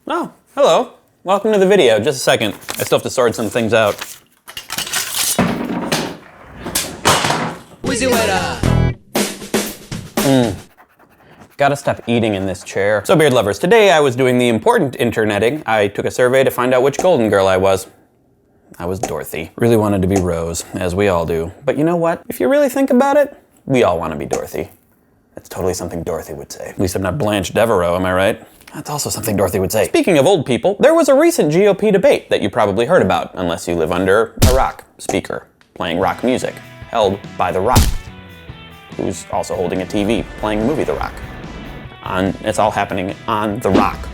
Oh, hello. Welcome to the video. Just a second. I still have to sort some things out. WheezyWaiter! Gotta stop eating in this chair. So beard lovers, today I was doing the important interneting. I took a survey to find out which golden girl I was. I was Dorothy. Really wanted to be Rose, as we all do. But you know what? If you really think about it, we all want to be Dorothy. That's totally something Dorothy would say. At least I'm not Blanche Devereaux, am I right? That's also something Dorothy would say. Speaking of old people, there was a recent GOP debate that you probably heard about, unless you live under a rock speaker, playing rock music, held by The Rock, who's also holding a TV, playing the movie The Rock. It's all happening on The Rock.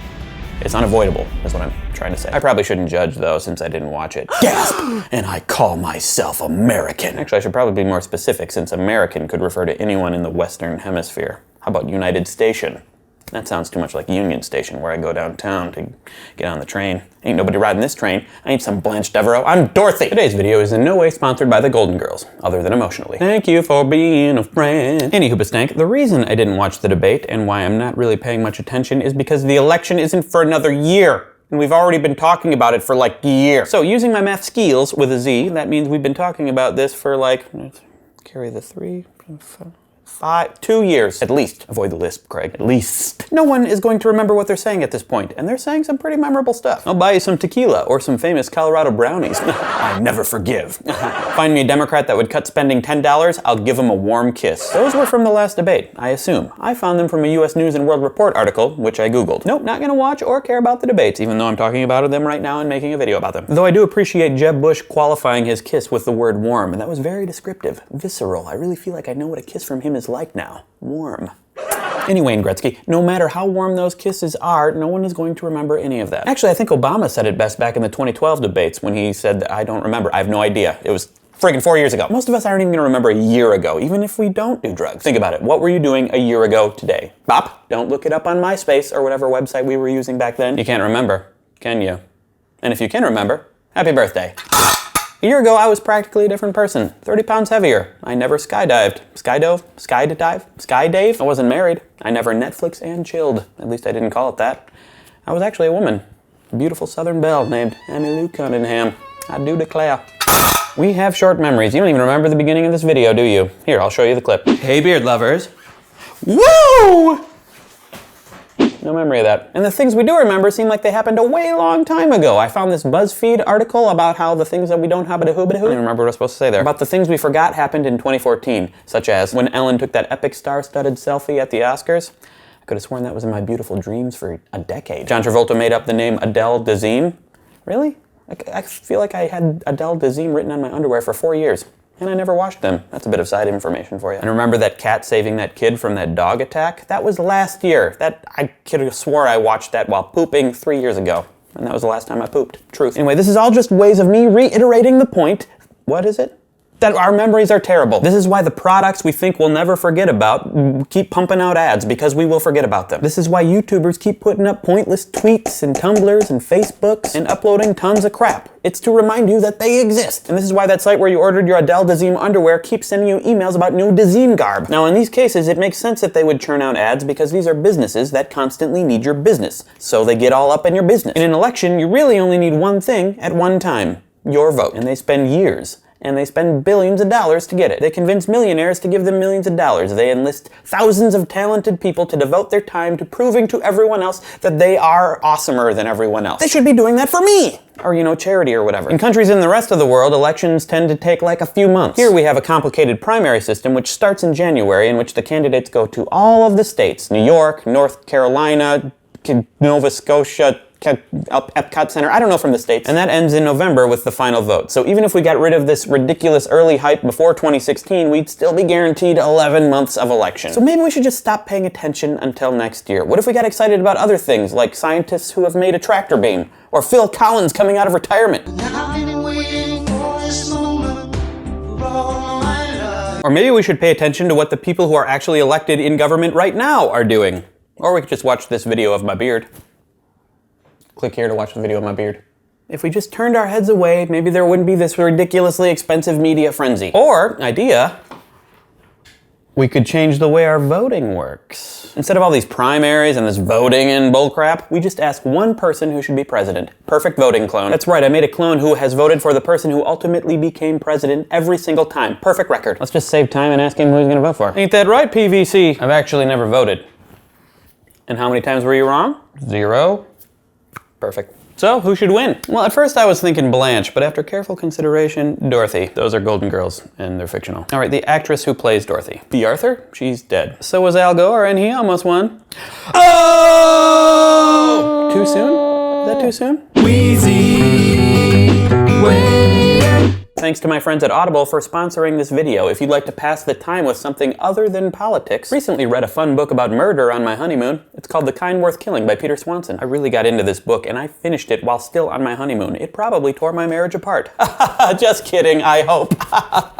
It's unavoidable, is what I'm trying to say. I probably shouldn't judge, though, since I didn't watch it. Gasp! And I call myself American. Actually, I should probably be more specific, since American could refer to anyone in the Western Hemisphere. How about United Station? That sounds too much like Union Station, where I go downtown to get on the train. Ain't nobody riding this train. I ain't some Blanche Devereaux. I'm Dorothy! Today's video is in no way sponsored by the Golden Girls, other than emotionally. Thank you for being a friend. Any hoopastank, the reason I didn't watch the debate and why I'm not really paying much attention is because the election isn't for another year. And we've already been talking about it for like a year. So using my math skills with a Z, that means we've been talking about this for like, carry the 3, 2 years, at least. Avoid the lisp, Craig, at least. No one is going to remember what they're saying at this point, and they're saying some pretty memorable stuff. I'll buy you some tequila, or some famous Colorado brownies. I never forgive. Find me a Democrat that would cut spending $10, I'll give him a warm kiss. Those were from the last debate, I assume. I found them from a US News and World Report article, which I Googled. Nope, not gonna watch or care about the debates, even though I'm talking about them right now and making a video about them. Though I do appreciate Jeb Bush qualifying his kiss with the word warm, and that was very descriptive, visceral. I really feel like I know what a kiss from him is like now. Warm. Anyway, Gretzky, no matter how warm those kisses are, no one is going to remember any of that. Actually, I think Obama said it best back in the 2012 debates when he said, I don't remember, I have no idea. It was friggin' 4 years ago. Most of us aren't even gonna remember a year ago, even if we don't do drugs. Think about it. What were you doing a year ago today? Bop, don't look it up on MySpace or whatever website we were using back then. You can't remember, can you? And if you can remember, happy birthday. A year ago, I was practically a different person, 30 pounds heavier. I never skydived. Skydove? Skydive? Skydave? I wasn't married. I never Netflix and chilled. At least I didn't call it that. I was actually a woman. A beautiful Southern belle named Emmylou Cunningham. I do declare. We have short memories. You don't even remember the beginning of this video, do you? Here, I'll show you the clip. Hey, beard lovers. Woo! No memory of that. And the things we do remember seem like they happened a way long time ago. I found this BuzzFeed article about how the things that we don't have I don't even remember what I was supposed to say there. About the things we forgot happened in 2014, such as when Ellen took that epic star-studded selfie at the Oscars. I could have sworn that was in my beautiful dreams for a decade. John Travolta made up the name Adele Dazeem. Really? I feel like I had Adele Dazeem written on my underwear for 4 years. And I never washed them. That's a bit of side information for you. And remember that cat saving that kid from that dog attack? That was last year. I could have swore I watched that while pooping 3 years ago. And that was the last time I pooped. Truth. Anyway, this is all just ways of me reiterating the point. What is it? That our memories are terrible. This is why the products we think we'll never forget about keep pumping out ads, because we will forget about them. This is why YouTubers keep putting up pointless tweets and Tumblrs and Facebooks and uploading tons of crap. It's to remind you that they exist. And this is why that site where you ordered your Adele Dazeem underwear keeps sending you emails about new Dazeem garb. Now in these cases, it makes sense that they would churn out ads because these are businesses that constantly need your business. So they get all up in your business. In an election, you really only need one thing at one time. Your vote. And they spend years. And they spend billions of dollars to get it. They convince millionaires to give them millions of dollars. They enlist thousands of talented people to devote their time to proving to everyone else that they are awesomer than everyone else. They should be doing that for me! Or, charity or whatever. In countries in the rest of the world, elections tend to take like a few months. Here we have a complicated primary system which starts in January, in which the candidates go to all of the states. New York, North Carolina, Nova Scotia, Epcot Center, I don't know from the States. And that ends in November with the final vote. So even if we got rid of this ridiculous early hype before 2016, we'd still be guaranteed 11 months of election. So maybe we should just stop paying attention until next year. What if we got excited about other things, like scientists who have made a tractor beam? Or Phil Collins coming out of retirement? Or maybe we should pay attention to what the people who are actually elected in government right now are doing. Or we could just watch this video of my beard. Click here to watch the video of my beard. If we just turned our heads away, maybe there wouldn't be this ridiculously expensive media frenzy. Or, idea, We could change the way our voting works. Instead of all these primaries and this voting and bullcrap, we just ask one person who should be president. Perfect voting clone. That's right, I made a clone who has voted for the person who ultimately became president every single time. Perfect record. Let's just save time and ask him who he's gonna vote for. Ain't that right, PVC? I've actually never voted. And how many times were you wrong? 0. Perfect. So, who should win? Well, at first I was thinking Blanche, but after careful consideration, Dorothy. Those are Golden Girls, and they're fictional. All right, the actress who plays Dorothy. B. Arthur? She's dead. So was Al Gore, and he almost won. Oh! Too soon? Is that too soon? Wheezy Wink. Thanks to my friends at Audible for sponsoring this video. If you'd like to pass the time with something other than politics, recently read a fun book about murder on my honeymoon. It's called The Kind Worth Killing by Peter Swanson. I really got into this book and I finished it while still on my honeymoon. It probably tore my marriage apart. Just kidding, I hope.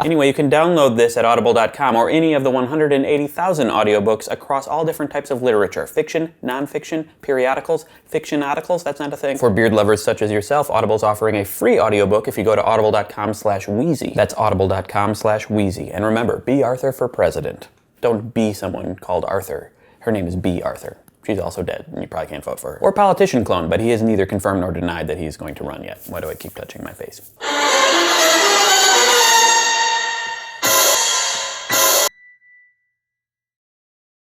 Anyway, you can download this at audible.com or any of the 180,000 audiobooks across all different types of literature. Fiction, nonfiction, periodicals, fictionaticals, that's not a thing. For beard lovers such as yourself, Audible's offering a free audiobook if you go to audible.com/Wheezy. That's audible.com/Wheezy. And remember, be Arthur for president. Don't be someone called Arthur. Her name is B. Arthur. She's also dead, and you probably can't vote for her. Or politician clone, but he has neither confirmed nor denied that he's going to run yet. Why do I keep touching my face?